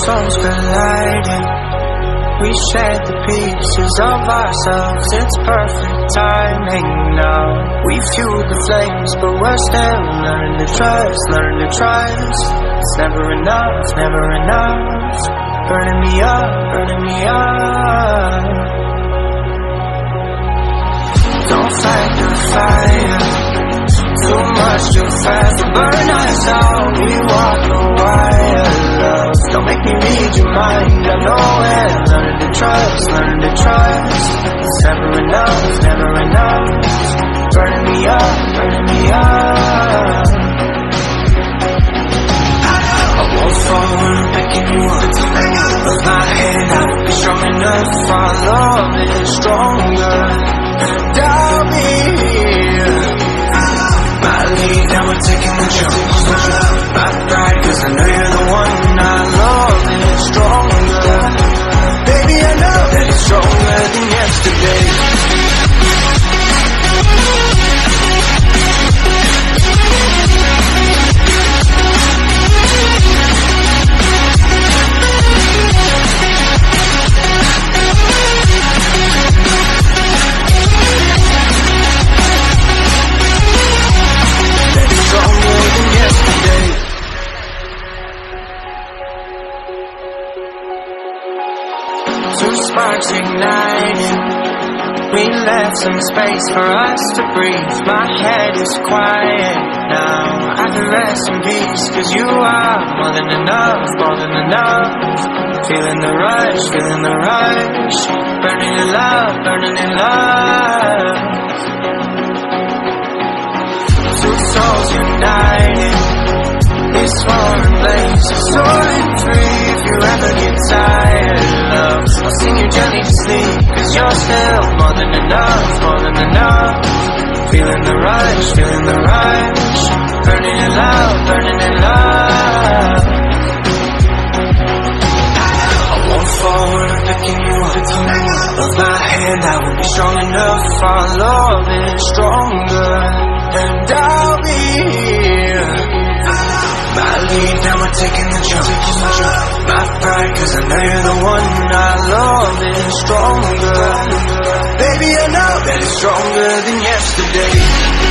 souls colliding. We shared the pieces of ourselves. It's perfect timing now. We fueled the flames, but we're still learning to trust, learning to trust. It's never enough, never enough. Burning me up, burning me up. Don't fight the fire. Too much, too fast to burn us out. We walk the wire, love. Don't make me read your mind. I know it. Learning to trust, learning to trust. It's never enough, never enough. Burning me up, burning me up. I won't fall when I'm picking you up. Hold my hand, I won't be strong enough. Our love is stronger, and I'll be here. My lead, now we're taking the jump. My pride, cause I know you're the one. Our love is stronger. Baby, I know that it's stronger than yesterday. Two sparks igniting. We left some space for us to breathe. My head is quiet now. I can rest in peace, cause you are more than enough, more than enough. Feeling the rush, feeling the rush. Burning in love, burning in love. Two souls united. This foreign place is soaring free. If you ever get tired, love, I'll sing you gently to sleep. Cause you're still more than enough, more than enough. Feeling the rush, feeling the rush. Burning in love, burning in love. I won't fall when I'm picking you up. Hold my hand, I won't be strong enough. Our love is stronger, and I'll be here. My lead, now we're taking the jump. My pride, cause I know you're the one. Our love is stronger. Baby, I know that it's stronger than yesterday.